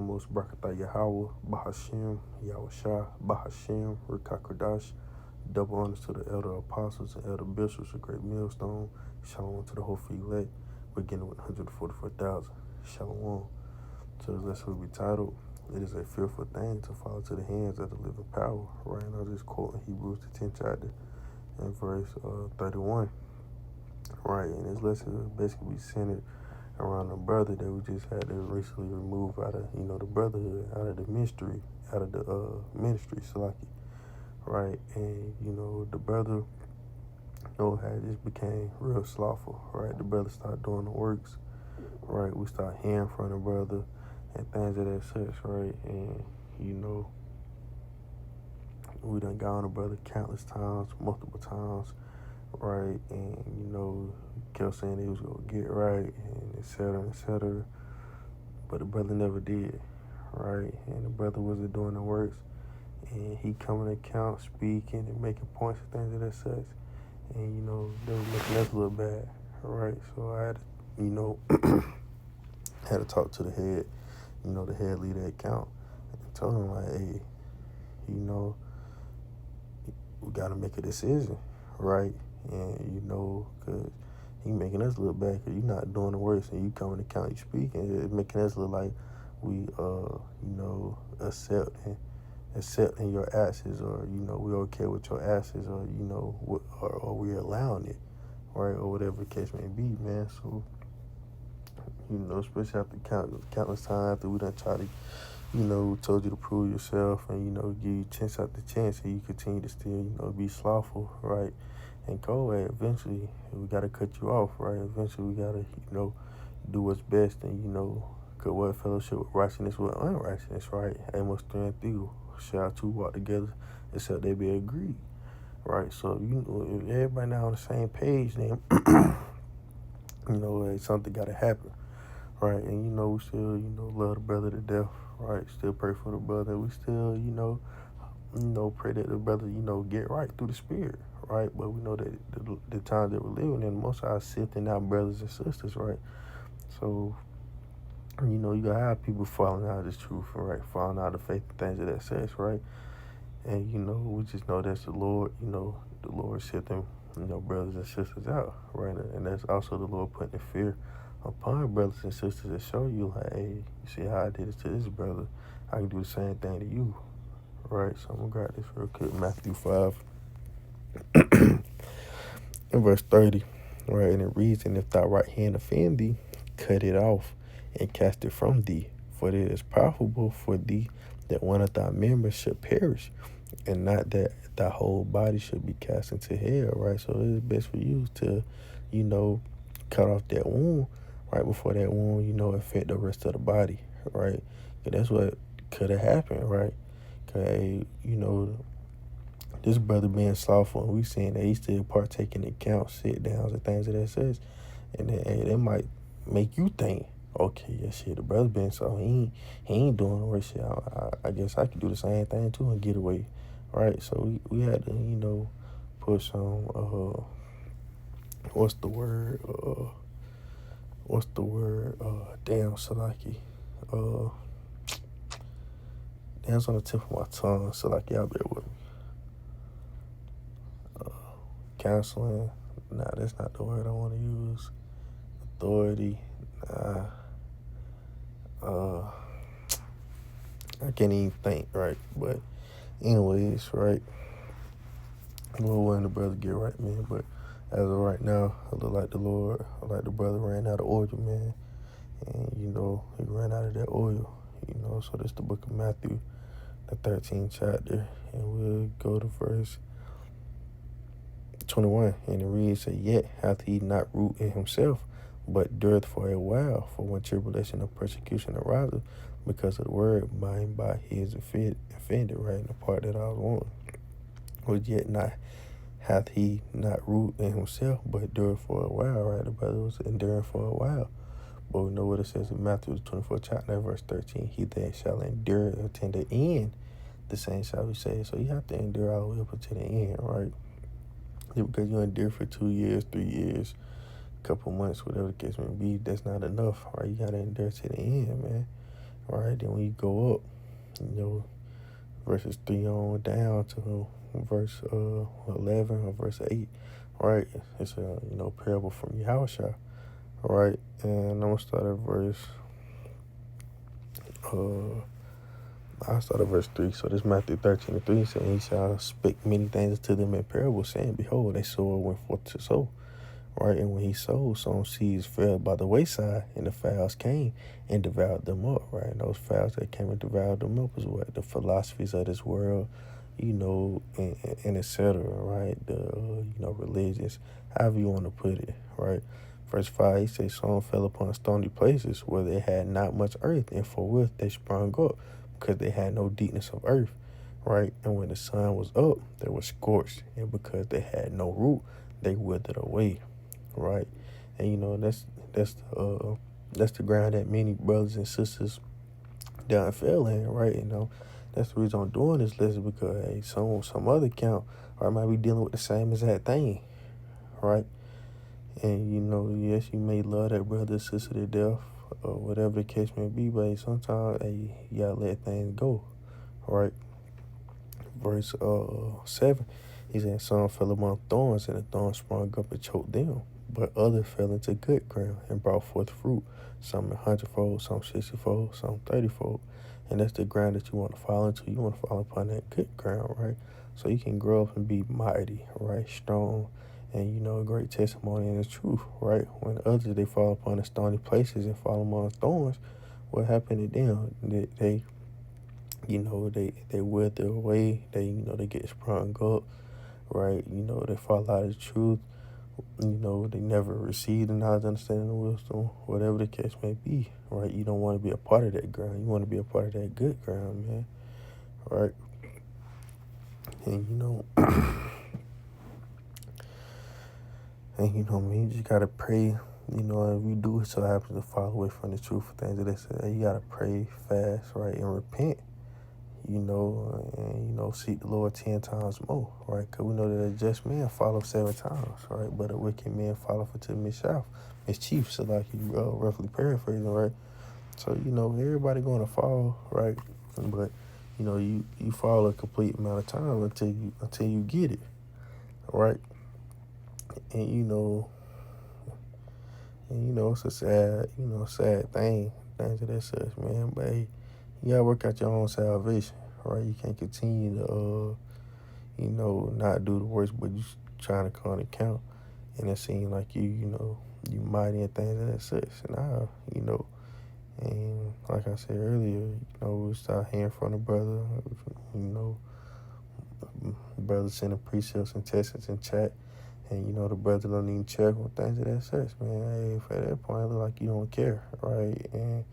foremost, Barakatah Yahweh, Bahashem, Yahushua, Bahashem, Rikakodash. Double honors to the elder apostles and elder bishops of Great Millstone. Shalom to the whole elect, beginning with 144,000. Shalom. So this lesson will be titled, "It is a fearful thing to fall into the hands of the living power." Right now, just quoting Hebrews, the 10th chapter, and verse 31. Right, and this lesson will basically centered around the brother that we just had to recently remove out of, the brotherhood, out of the mystery, out of the ministry, Salaki. Right, and, the brother, had just became real slothful, right? The brother started doing the works, right? We start hearing from the brother and things of that such, right? And, we done got on the brother countless times, multiple times, right? And, kept saying he was going to get right, and et cetera, et cetera. But the brother never did, right? And the brother wasn't doing the works. And he coming to account, speaking and making points and things of that such. And, they was making us look bad, right? So I had to, had to talk to the head, the head leader account, and told him, like, hey, we got to make a decision, right? And, because he making us look bad because you're not doing the works and you coming to account, you speaking, it's making us look like we, accepting your asses, or, we're okay with your asses, or, or we're allowing it, right? Or whatever the case may be, man. So, especially after countless times after we done try to, told you to prove yourself and, give you chance after chance, and you continue to still, be slothful, right? And cold, eventually we got to cut you off, right? Eventually we got to, do what's best, and, cause what fellowship with righteousness with unrighteousness, right? Amos 3 and 3, shall two walk together except they be agreed, right? So, if everybody now on the same page, then, something got to happen, right? And, we still, love the brother to death, right? Still pray for the brother. We still, pray that the brother, get right through the spirit, right? But we know that the times that we're living in, most of us sifting out brothers and sisters, right? So, you gotta have people falling out of this truth, right? Falling out of faith and things of that sense, right? And, we just know that's the Lord, the Lord sifting, brothers and sisters out, right? And that's also the Lord putting the fear upon brothers and sisters to show you, like, hey, you see how I did it to this brother, I can do the same thing to you, right? So I'm gonna grab this real quick, Matthew 5 and verse 30, right? And it reads, "And if thy right hand offend thee, cut it off and cast it from thee, for it is profitable for thee that one of thy members should perish, and not that thy whole body should be cast into hell," right? So it is best for you to, cut off that wound right before that wound, affect the rest of the body, right? And that's what could have happened, right? Cause, this brother being slothful, and we seeing that he still partaking in counts, sit downs, and things of that such, and then, hey, that might make you think, okay, yeah, shit, the brother been so he ain't doing the work, shit. I guess I could do the same thing too and get away, right? So we had to, put some what's the word? Damn, Salaki. Damn, on the tip of my tongue, Salaki, y'all bear with me. Counseling, nah, that's not the word I want to use. Authority, nah. I can't even think, right? But anyways, right? Lord willing, the brother get right, man. But as of right now, I look like the brother ran out of oil, man. And, he ran out of that oil, So that's the book of Matthew, the 13th chapter. And we'll go to verse 21. And it reads, "Yet hath he not root in himself, but dureth for a while. For when tribulation and persecution ariseth, because of the word, by and by he is offended," right? In the part that I was on. "Was yet not hath he not root in himself, but dureth for a while," right? The brother was enduring for a while. But we know what it says in Matthew 24 chapter, verse 13. "He that shall endure until the end, the same shall be saved." So you have to endure all the way up until the end, right? Because you endure for 2 years, 3 years, couple months, whatever the case may be, that's not enough, right? You gotta endure to the end, man. right? Then when you go up, verses 3 on down to verse 11 or verse 8, right? It's a, parable from Yahushua, right? And I'm going to start at I'll start at verse 3. So this Matthew 13:3 saying, he shall speak many things to them in parables, saying, behold, a sower went forth to sow. Right, and when he sowed, some seeds fell by the wayside, and the fowls came and devoured them up. Right, and those fowls that came and devoured them up is what the philosophies of this world, and etc. Right, the religions, however you want to put it. Right, verse 5, he says, some fell upon stony places where they had not much earth, and forthwith they sprung up, because they had no deepness of earth. Right, and when the sun was up, they were scorched, and because they had no root, they withered away. Right, and that's the ground that many brothers and sisters down fell in. Right, that's the reason I'm doing this lesson, because hey, some other count or I might be dealing with the same exact thing. Right, and yes, you may love that brother or sister to death or whatever the case may be, but sometimes hey, you gotta let things go. Right, verse 7, he said, some fell among thorns, and the thorns sprung up and choked them. But others fell into good ground and brought forth fruit, some 100-fold, some 60-fold, some 30-fold. And that's the ground that you want to fall into. You want to fall upon that good ground, right? So you can grow up and be mighty, right? Strong, and a great testimony in the truth, right? When others, they fall upon the stony places and fall among thorns, what happened to them? They wither away. They get sprung up, right? They fall out of the truth. They never receive the knowledge, understanding, and wisdom, whatever the case may be, right? You don't want to be a part of that ground. You want to be a part of that good ground, man, right? And you just gotta pray. If you do it so happens to fall away from the truth of things that they say, you gotta pray, fast, right, and repent. And seek the Lord 10 times more, right? Because we know that a just man falleth 7 times, right? But a wicked man falleth into mischief. So like you roughly paraphrasing, right? So everybody going to fall, right? But you fall a complete amount of time until you get it, right? And it's a sad thing, things of that such, man. But hey, you gotta work out your own salvation, right? You can't continue to not do the works, but you trying to count and count, and it seems like you mighty and things of that such. Nah, and like I said earlier, we start hearing from the brother, brother sending precepts and tests in chat, and the brother don't even check on things of that such, man. Hey, at that point, it look like you don't care, right? And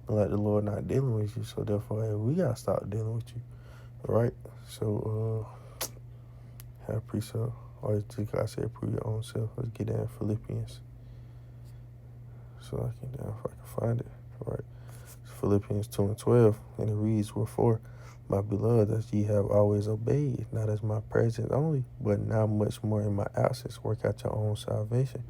like the Lord not dealing with you, so therefore, hey, we gotta stop dealing with you, right? So, have precept, or just I said, prove your own self. Let's get down Philippians, so I can if I can find it, right? Philippians 2:12, and it reads, wherefore, my beloved, as ye have always obeyed, not as my presence only, but now much more in my absence, work out your own salvation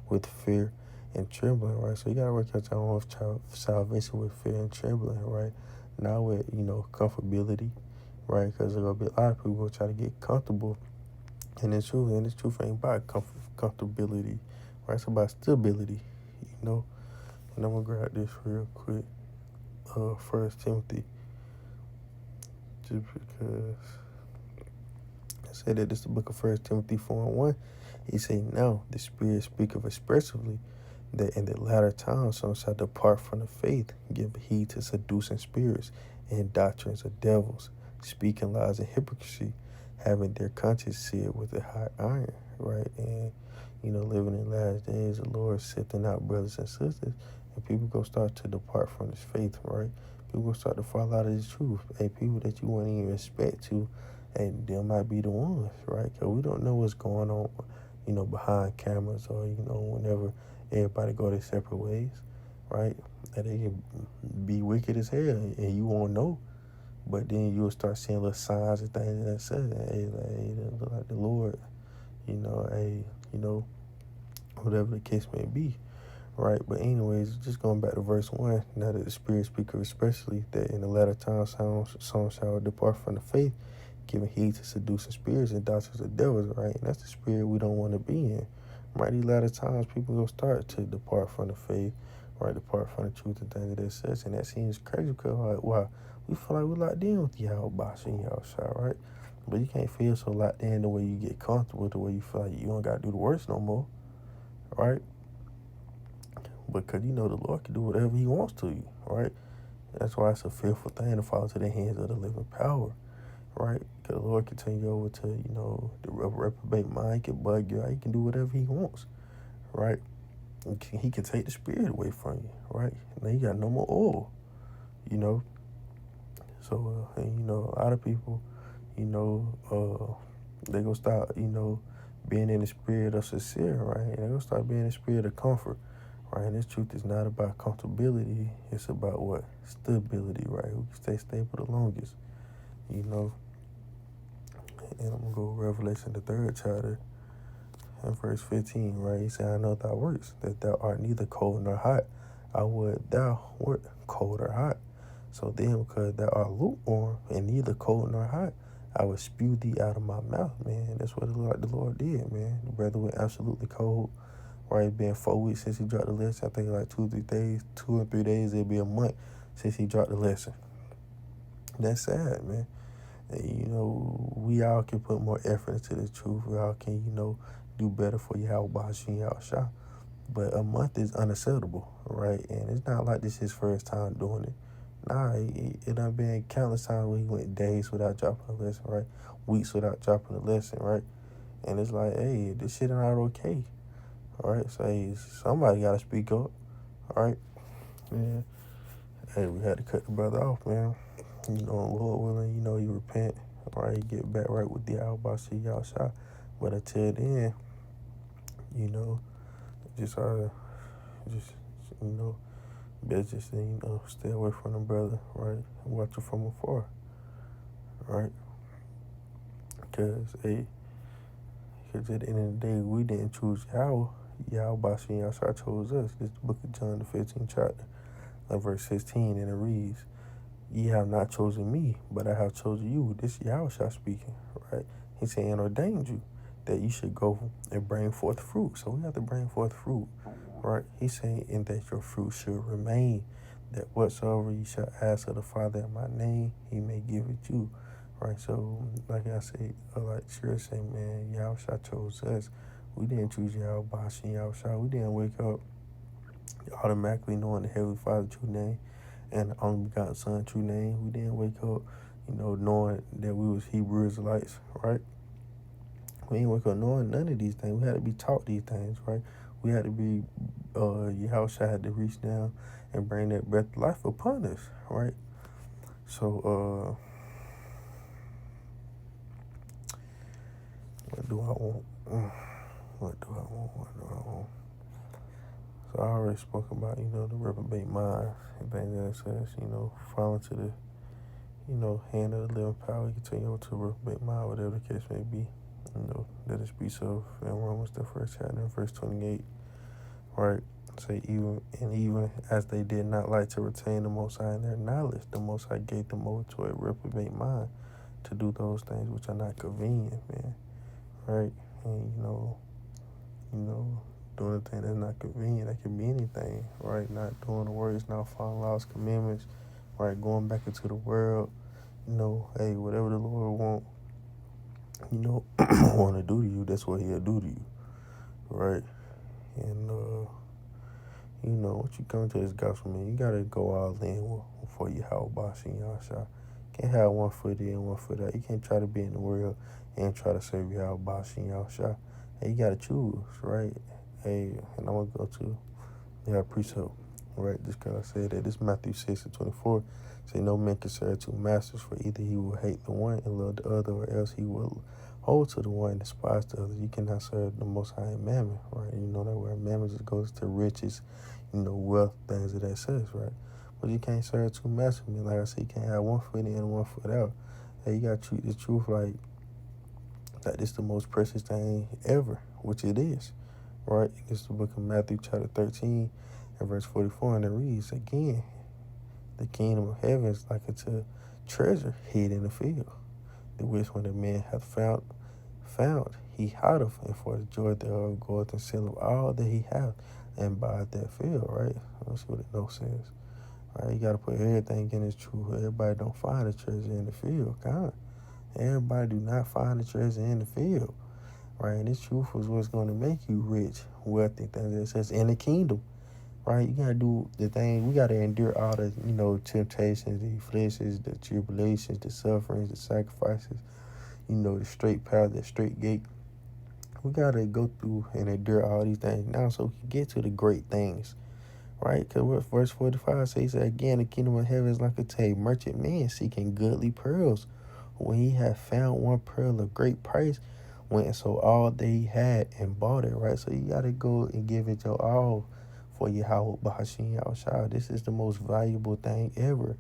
with fear and trembling, right? So you gotta work out your own salvation with fear and trembling, right? Not with comfortability, right? Because there's gonna be a lot of people who try to get comfortable in the truth, and the truth ain't about comfortability, right? It's about stability, And I'm gonna grab this real quick. 1 Timothy, just because I said that it's the book of 1 Timothy 4:1. He said, now the Spirit speaketh expressively that in the latter times some shall depart from the faith, give heed to seducing spirits and doctrines of devils, speaking lies and hypocrisy, having their conscience seared with a hot iron, right? And living in last days, the Lord sifting out brothers and sisters, and people gonna start to depart from this faith, right? People gonna start to fall out of the truth. Hey, people that you wouldn't even expect to, and they might be the ones, right? Because we don't know what's going on, behind cameras, or whenever everybody go their separate ways, right? And they can be wicked as hell, and you won't know. But then you'll start seeing little signs and things that says, hey, that look like the Lord, hey, whatever the case may be, right? But anyways, just going back to verse 1, now that the Spirit speaketh especially that in the latter times some shall depart from the faith, giving heed to seducing spirits and doctrines of devils, right? And that's the spirit we don't want to be in, right? These latter times, people will start to depart from the faith, right? Depart from the truth and things of that such. And that seems crazy because, like, wow, we feel like we're locked in with Yahweh Bash and Yahweh, right? But you can't feel so locked in the way you get comfortable, the way you feel like you don't got to do the works no more, right? Because you know the Lord can do whatever he wants to you, right? That's why it's a fearful thing to fall into the hands of the living power, right? Because the Lord can turn you over to, the reprobate mind. He can bug you out. He can do whatever he wants, right? He can take the spirit away from you, right? Now you got no more oil, you know? So, and, a lot of people, they gonna start, being in the spirit of sincere, right? They're gonna start being in the spirit of comfort, right? And this truth is not about comfortability. It's about what? Stability, right? Who can stay stable the longest, And I'm going to go Revelation, the 3rd chapter, and verse 15, right? He said, I know thy works, that thou art neither cold nor hot. I would thou wert cold or hot. So then, because thou art lukewarm and neither cold nor hot, I would spew thee out of my mouth, man. That's what the Lord did, man. The brother went absolutely cold, right? It's been 4 weeks since he dropped the lesson. I think like 2 or 3 days, it'll be a month since he dropped the lesson. That's sad, man. And, we all can put more effort into the truth. We all can, do better for Yahweh and Yahweh. But a month is unacceptable, right? And it's not like this is his first time doing it. Nah, it done been countless times where he went days without dropping a lesson, right? Weeks without dropping a lesson, right? And it's like, hey, this shit not okay, all right? So, hey, somebody got to speak up, all right? Yeah. Hey, we had to cut the brother off, man. Lord willing, you repent, all right? You get back right with the Al-Basi Yahshua. But until then, just best just stay away from the brother, right? Watch it from afar, right? Because at the end of the day, we didn't choose Yahweh Bashi Yahshua chose us. This is the book of John, the 15th chapter, verse 16, and it reads, Ye have not chosen me, but I have chosen you. This is Yahshua speaking, right? He said, and ordained you that you should go and bring forth fruit. So we have to bring forth fruit, right? He's saying, and that your fruit should remain, that whatsoever you shall ask of the Father in my name, he may give it you, right? So, like I said, like Shira said, man, Yahshua chose us. We didn't choose Yahweh Bash and Yahshua. We didn't wake up automatically knowing the Heavenly Father's true name and the only begotten Son true name. We didn't wake up, knowing that we was Hebrew Israelites, right? We ain't wake up knowing none of these things. We had to be taught these things, right? We had to be, Yahushua had to reach down and bring that breath of life upon us, right? So, what do I want? What do I want? So I already spoke about, the reprobate mind and things that says, fall into the, hand of the living power. You can turn you over to a reprobate mind, whatever the case may be. That it speaks of in Romans, the 1st chapter, verse 28, right? Say, even as they did not like to retain the Most High in their knowledge, the Most High gave them over to a reprobate mind to do those things which are not convenient, man, right? And, doing the thing that's not convenient, that can be anything, right? Not doing the words, not following laws, commandments, right? Going back into the world, hey, whatever the Lord want to do to you, that's what he'll do to you, right? And, once you come to this gospel, man, you got to go all in for your Yahweh Bash and Yahshua. Can't have 1 foot in, 1 foot out. You can't try to be in the world and try to serve your Yahweh Bash and Yahshua. Hey, you got to choose, right? Hey, and I'm going to go to precept, right? Just because I said that. This Matthew 6:24 say, no man can serve 2 masters, for either he will hate the one and love the other, or else he will hold to the one and despise the other. You cannot serve the Most High and mammon, right? You know that word mammon just goes to riches, wealth, things of that sense, right? But you can't serve 2 masters. I mean, like I said, you can't have 1 foot in and 1 foot out. Hey, you got to treat the truth like this the most precious thing ever, which it is, right? It's the book of Matthew, chapter 13, and verse 44, and it reads, again, the kingdom of heaven is like unto treasure hid in the field, the which when the man hath found, he hideth, and for the joy thereof goeth and selleth all that he hath, and buyeth that field, right? Let's see what the note says. All right, you got to put everything in its truth. Everybody don't find the treasure in the field, God. Everybody do not find the treasure in the field, right? And this truth is what's going to make you rich, wealthy, things that says in the kingdom, right? You got to do the thing. We got to endure all the, temptations, the afflictions, the tribulations, the sufferings, the sacrifices, the straight path, the straight gate. We got to go through and endure all these things now so we can get to the great things, right? Because what verse 45 says, again, the kingdom of heaven is like a merchant man seeking goodly pearls. When he had found one pearl of great price, went and sold all that he had and bought it, right? So you got to go and give it your all for Yahweh Bahashim Yahushua. This is the most valuable thing ever.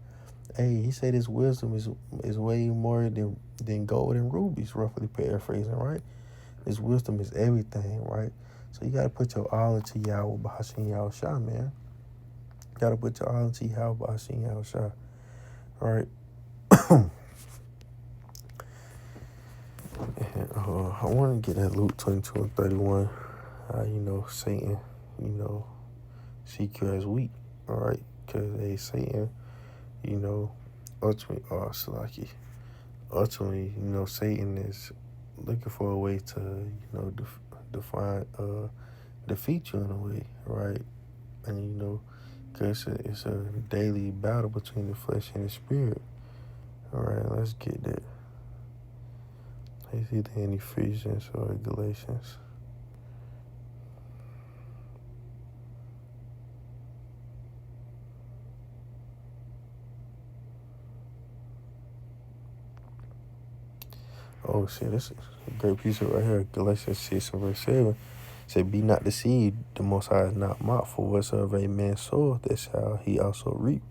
Hey, he said his wisdom is way more than gold and rubies, roughly paraphrasing, right? His wisdom is everything, right? So you got to put your all into Yahweh Bahashim Yahushua, man. You got to put your all into Yahweh Bahashim Yahushua, all right? And, I want to get at Luke 22 and 31. Satan, seek you as wheat, all right? Because Satan, ultimately, ultimately, Satan is looking for a way to, defeat you in a way, right? And, because it's a daily battle between the flesh and the spirit. All right, let's get that. It's either in Ephesians or Galatians. Oh shit, this is a great piece of right here. Galatians 6 and verse 7. Say, be not deceived, the Most High is not mocked, for whatsoever a man soweth, that shall he also reap.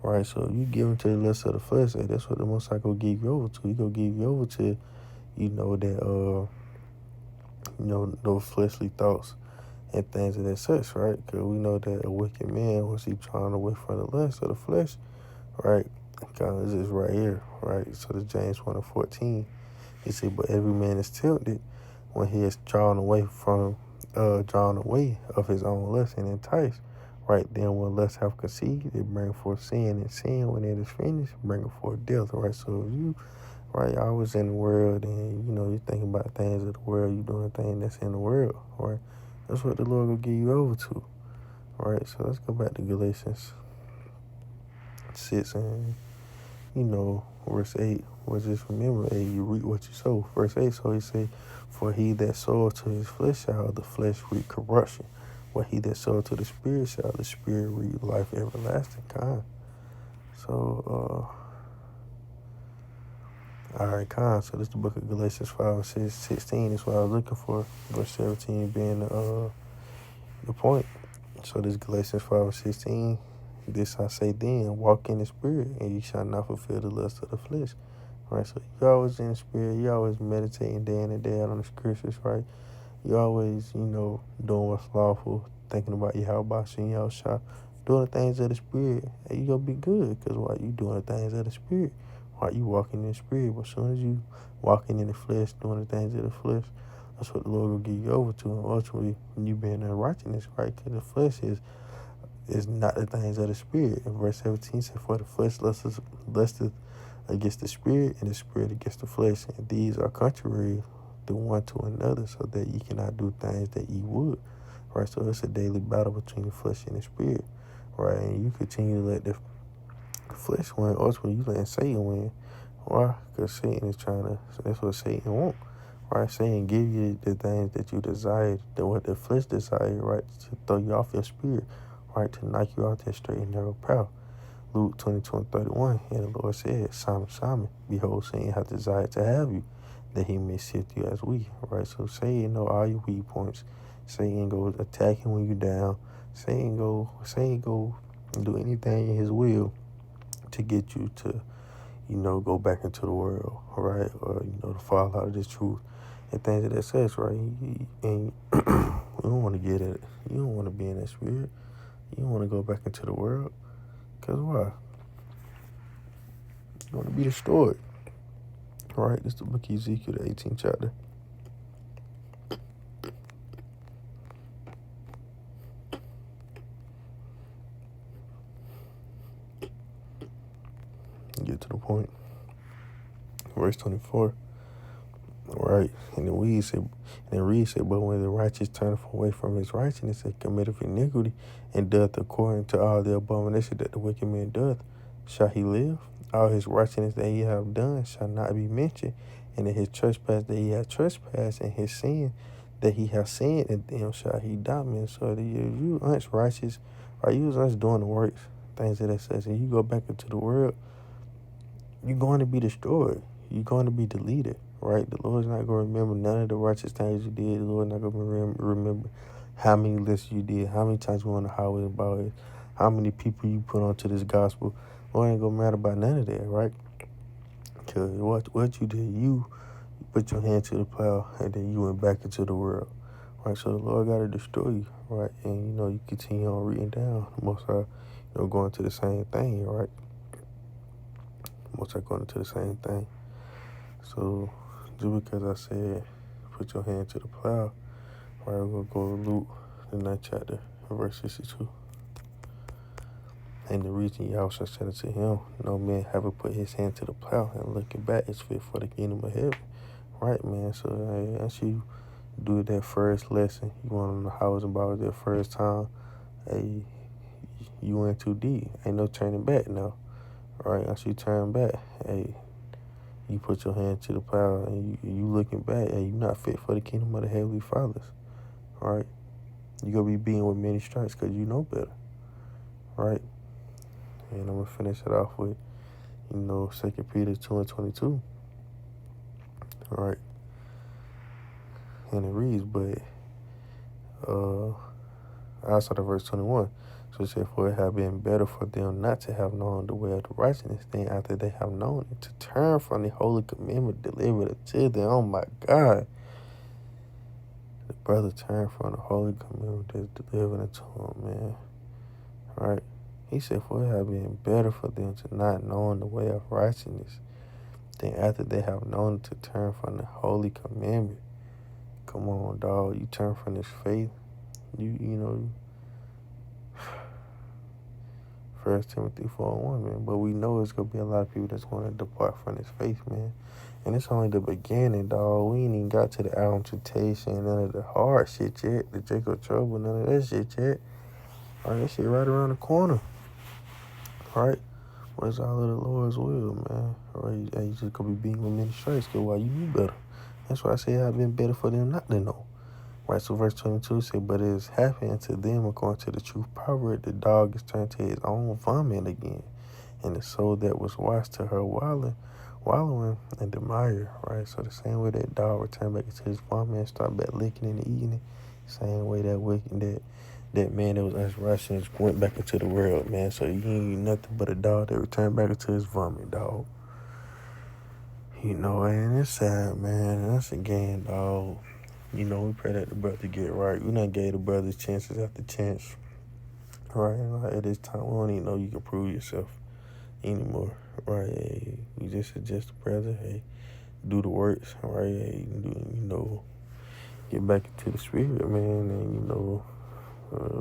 Right, so if you give him to the lust of the flesh, that's what the Most High gonna give you over to. He gonna give you over to, those fleshly thoughts and things of that such, right? Because we know that a wicked man, once he drawn away from the lust of the flesh, right, God is just right here, right? So the James 1 and 14, he said, but every man is tempted when he is drawn away of his own lust and enticed. Right, then when lust have conceived, it bring forth sin, and sin, when it is finished, bring forth death. Right, so if you, right, I was in the world, and you thinking about things of the world, you doing things that's in the world, right? That's what the Lord will give you over to. Right, so let's go back to Galatians 6 and verse 8. Well, just remember, you reap what you sow. Verse 8, so he say, for he that soweth to his flesh shall the flesh reap corruption. What he that soweth to the spirit shall the spirit reap life everlasting. Kind. So, all right, kind. So this is the book of Galatians 5 and 16 is what I was looking for. Verse 17 being the point. So this Galatians 5 and 16. This I say then, walk in the spirit, and you shall not fulfill the lust of the flesh. Right, so you always in the spirit, you always meditating day in and day out on the scriptures, right? You always, doing what's lawful, thinking about Yahweh, seeing Yahushua, doing the things of the spirit, and you gonna be good, because why you doing the things of the spirit? Why you walking in the spirit? But as soon as you walking in the flesh, doing the things of the flesh, that's what the Lord will give you over to, and ultimately, when you being in righteousness, right? Because the flesh is not the things of the spirit. In verse 17 says, for the flesh lusteth against the spirit, and the spirit against the flesh, and these are contrary the one to another, so that ye cannot do things that ye would. Right, so it's a daily battle between the flesh and the spirit, right? And you continue to let the flesh win, ultimately you letting Satan win. Why? Because Satan is so that's what Satan wants, right? Satan give you the things that you desire, what the flesh desire, right? To throw you off your spirit, right? To knock you out that straight and narrow path. Luke 22 and 31, and the Lord said, Simon, Simon, behold, Satan hath desired to have you, that he may sift you as wheat. Right, so Satan know all your weak points. Satan goes attacking when you down. Satan go do anything in his will to get you to, go back into the world, right? Or, to fall out of this truth and things of that such, right? And don't want to get at it. You don't want to be in that spirit. You don't want to go back into the world. Because why? You want to be destroyed. All right, this is the book of Ezekiel, the 18th chapter. Get to the point. Verse 24. Right, and then read said, but when the righteous turneth away from his righteousness and committeth iniquity, and doth according to all the abomination that the wicked man doth, shall he live? All his righteousness that he have done shall not be mentioned, and in his trespass that he hath trespassed, and his sin that he hath sinned, and them shall he die, man. So you un's righteous, right? You was doing the works, things of that such, and you go back into the world, you're going to be destroyed. You're going to be deleted. Right? The Lord's not going to remember none of the righteous things you did. The Lord's not going to remember how many lists you did, how many times you went on the highway about it, how many people you put onto this gospel. Lord ain't going to matter about none of that, right? Because what you did, you put your hand to the plow, and then you went back into the world, right? So the Lord got to destroy you, right? And, you continue on reading down. Most are, going to the same thing, right? Most are going to the same thing. So, just because I said, put your hand to the plow, right, we're going to go to Luke, the 9th chapter, verse 62. And the reason Yahushua said unto him, no man having put his hand to the plow and looking back is fit for the kingdom of heaven. Right, man? So, as you do that first lesson, you went on the house about that first time, hey, you went too deep. Ain't no turning back now. Right? As you turn back, hey, you put your hand to the plow and you looking back, and you not fit for the kingdom of the Heavenly Fathers. All right? You're going to be beaten with many stripes because you know better. Right? And I'm going to finish it off with, 2 Peter 2:22. All right? And it reads, but outside of verse 21. So it said, for it had been better for them not to have known the way of the righteousness than after they have known it, to turn from the holy commandment delivered to them. Oh my God. The brother turned from the holy commandment that's delivered unto him, man. Right? He said, for it had been better for them to not know the way of righteousness than after they have known it, to turn from the holy commandment. Come on, dog. You turn from this faith. You 1 Timothy 4:1, man. But we know it's going to be a lot of people that's going to depart from this faith, man. And it's only the beginning, dog. We ain't even got to the album temptation, none of the hard shit yet, the Jacob trouble, none of that shit yet. All right, that shit right around the corner. All right? But it's all of the Lord's will, man. All right? You just going to be beaten with many stripes, because why you knew better. That's why I say it had been better for them not to know. Right, so verse 22 said, but it has happened to them according to the true proverb, the dog is turned to his own vomit again, and the soul that was washed to her wallowing in the mire, right? So the same way that dog returned back into his vomit and started back licking and eating it, same way that man that was unrighteous went back into the world, man. So you ain't nothing but a dog that returned back into his vomit, dog. And it's sad, man. That's again, dog. We pray that the brother get right. We done gave the brothers chances after chance. Right? At this time, we don't even know you can prove yourself anymore. Right? Hey, we just suggest the brother, hey, do the works. Right? Hey, get back into the spirit, man. And,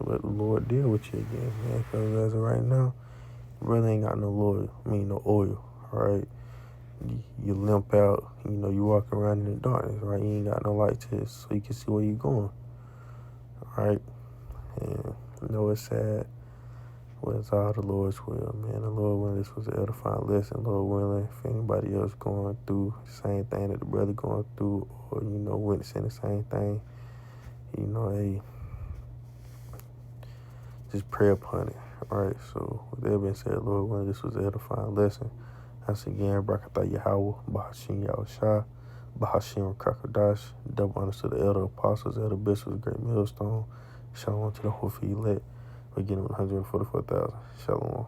let the Lord deal with you again, man. Because as of right now, the brother ain't got no oil. Right? You limp out, you walk around in the darkness, right? You ain't got no light to so you can see where you're going, right? And it's sad, but it's all the Lord's will, man. The Lord willing, this was an edifying lesson. Lord willing, if anybody else going through the same thing that the brother going through, or, witnessing the same thing, hey, just pray upon it, all right? So with that being said, Lord willing, this was an edifying lesson. Once again, Barakatah Yahweh, Bahashim Yahushua, Bahashim Rakakadash, double honors to the elder apostles, elder bishops, great millstone. Shalom to the whole elect. We're getting 144,000. Shalom.